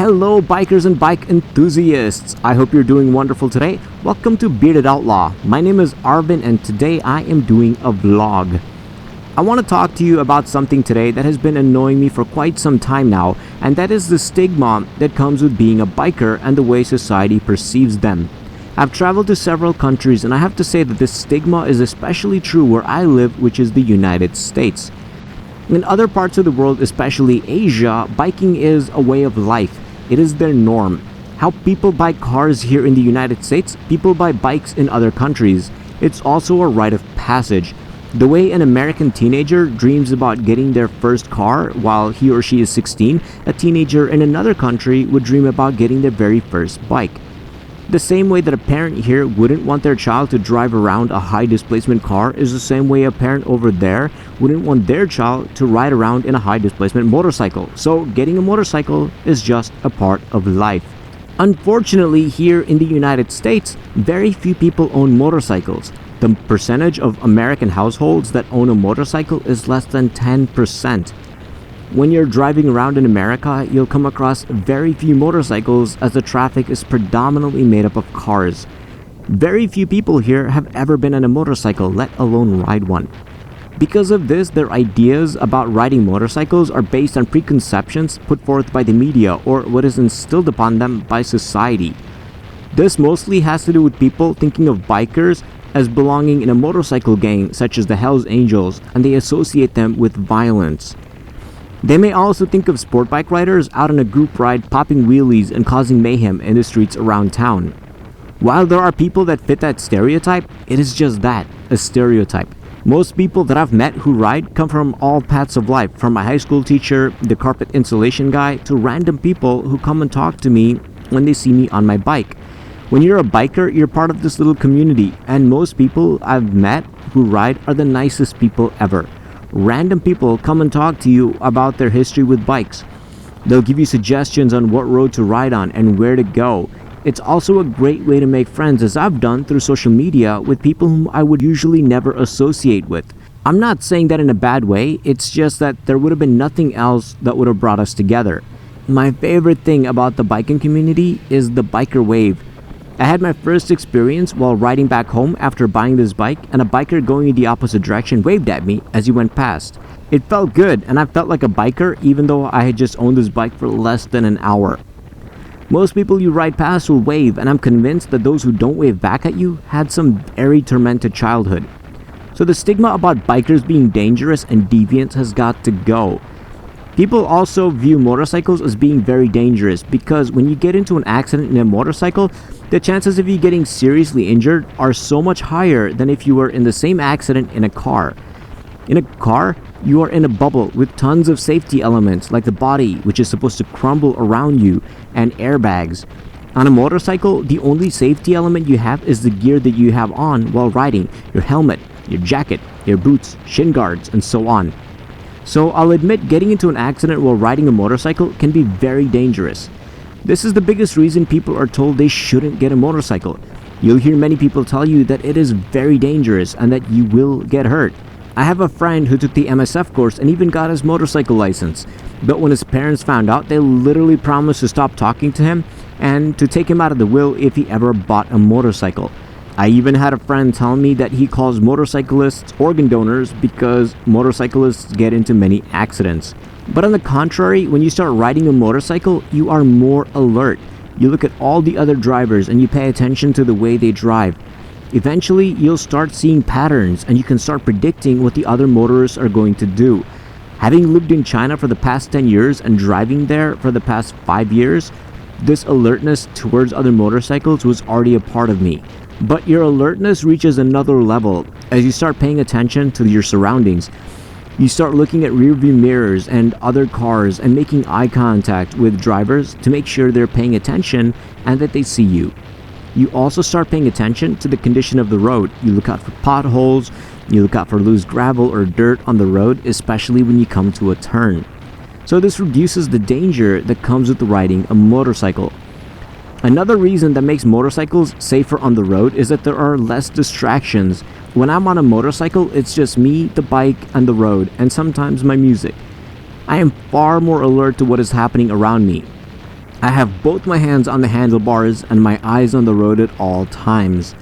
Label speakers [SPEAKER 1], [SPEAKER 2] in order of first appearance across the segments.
[SPEAKER 1] Hello, bikers and bike enthusiasts. I hope you're doing wonderful today. Welcome to Bearded Outlaw. My name is Arvin, and today I am doing a vlog. I want to talk to you about something today that has been annoying me for quite some time now, and that is the stigma that comes with being a biker and the way society perceives them. I've traveled to several countries, and I have to say that this stigma is especially true where I live, which is the United States. In other parts of the world, especially Asia, biking is a way of life. It is their norm. How people buy cars here in the United States, people buy bikes in other countries. It's also a rite of passage. The way an American teenager dreams about getting their first car while he or she is 16, a teenager in another country would dream about getting their very first bike. The same way that a parent here wouldn't want their child to drive around a high displacement car is the same way a parent over there wouldn't want their child to ride around in a high displacement motorcycle. So getting a motorcycle is just a part of life. Unfortunately, here in the United States, very few people own motorcycles. The percentage of American households that own a motorcycle is less than 10%. When you're driving around in America, you'll come across very few motorcycles as the traffic is predominantly made up of cars. Very few people here have ever been on a motorcycle, let alone ride one. Because of this, their ideas about riding motorcycles are based on preconceptions put forth by the media or what is instilled upon them by society. This mostly has to do with people thinking of bikers as belonging in a motorcycle gang such as the Hells Angels, and they associate them with violence. They may also think of sport bike riders out on a group ride popping wheelies and causing mayhem in the streets around town. While there are people that fit that stereotype, it is just that, a stereotype. Most people that I've met who ride come from all paths of life, from my high school teacher, the carpet insulation guy, to random people who come and talk to me when they see me on my bike. When you're a biker, you're part of this little community, and most people I've met who ride are the nicest people ever. Random people come and talk to you about their history with bikes. They'll give you suggestions on what road to ride on and where to go. It's also a great way to make friends, as I've done through social media with people whom I would usually never associate with. I'm not saying that in a bad way, it's just that there would have been nothing else that would have brought us together. My favorite thing about the biking community is the biker wave. I had my first experience while riding back home after buying this bike, and a biker going in the opposite direction waved at me as he went past. It felt good, and I felt like a biker even though I had just owned this bike for less than an hour. Most people you ride past will wave, and I'm convinced that those who don't wave back at you had some very tormented childhood. So the stigma about bikers being dangerous and deviant has got to go. People also view motorcycles as being very dangerous because when you get into an accident in a motorcycle, the chances of you getting seriously injured are so much higher than if you were in the same accident in a car. In a car, you are in a bubble with tons of safety elements like the body, which is supposed to crumble around you, and airbags. On a motorcycle, the only safety element you have is the gear that you have on while riding, your helmet, your jacket, your boots, shin guards, and so on. So I'll admit getting into an accident while riding a motorcycle can be very dangerous. This is the biggest reason people are told they shouldn't get a motorcycle. You'll hear many people tell you that it is very dangerous and that you will get hurt. I have a friend who took the MSF course and even got his motorcycle license. But when his parents found out, they literally promised to stop talking to him and to take him out of the will if he ever bought a motorcycle. I even had a friend tell me that he calls motorcyclists organ donors because motorcyclists get into many accidents. But on the contrary, when you start riding a motorcycle, you are more alert. You look at all the other drivers and you pay attention to the way they drive. Eventually, you'll start seeing patterns and you can start predicting what the other motorists are going to do. Having lived in China for the past 10 years and driving there for the past 5 years, this alertness towards other motorcycles was already a part of me. But your alertness reaches another level as you start paying attention to your surroundings. You start looking at rearview mirrors and other cars and making eye contact with drivers to make sure they're paying attention and that they see you. You also start paying attention to the condition of the road. You look out for potholes, you look out for loose gravel or dirt on the road, especially when you come to a turn. So this reduces the danger that comes with riding a motorcycle. Another reason that makes motorcycles safer on the road is that there are less distractions. When I'm on a motorcycle, it's just me, the bike, and the road, and sometimes my music. I am far more alert to what is happening around me. I have both my hands on the handlebars and my eyes on the road at all times.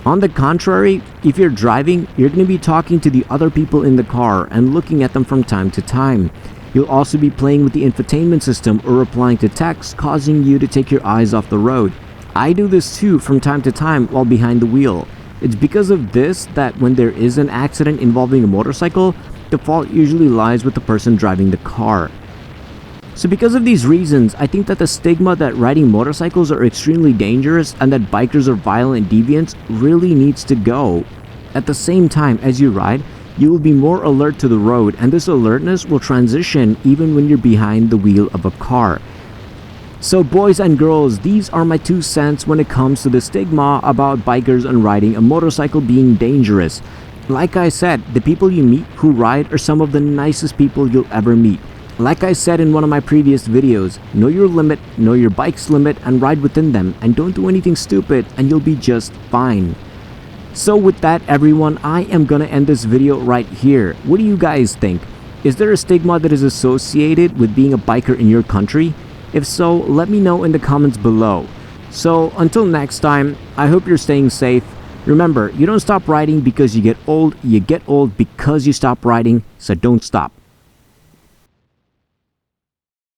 [SPEAKER 1] On the contrary, if you're driving, you're going to be talking to the other people in the car and looking at them from time to time. You'll also be playing with the infotainment system or replying to texts, causing you to take your eyes off the road. I do this too from time to time while behind the wheel. It's because of this that when there is an accident involving a motorcycle, the fault usually lies with the person driving the car. So because of these reasons, I think that the stigma that riding motorcycles are extremely dangerous and that bikers are violent deviants really needs to go. At the same time, as you ride, you will be more alert to the road, and this alertness will transition even when you're behind the wheel of a car. So boys and girls, these are my 2 cents when it comes to the stigma about bikers and riding a motorcycle being dangerous. Like I said, the people you meet who ride are some of the nicest people you'll ever meet. Like I said in one of my previous videos, know your limit, know your bike's limit, and ride within them, and don't do anything stupid and you'll be just fine. So with that everyone, I am gonna end this video right here. What do you guys think? Is there a stigma that is associated with being a biker in your country? If so, let me know in the comments below. So until next time, I hope you're staying safe. Remember, you don't stop riding because you get old because you stop riding, so don't stop.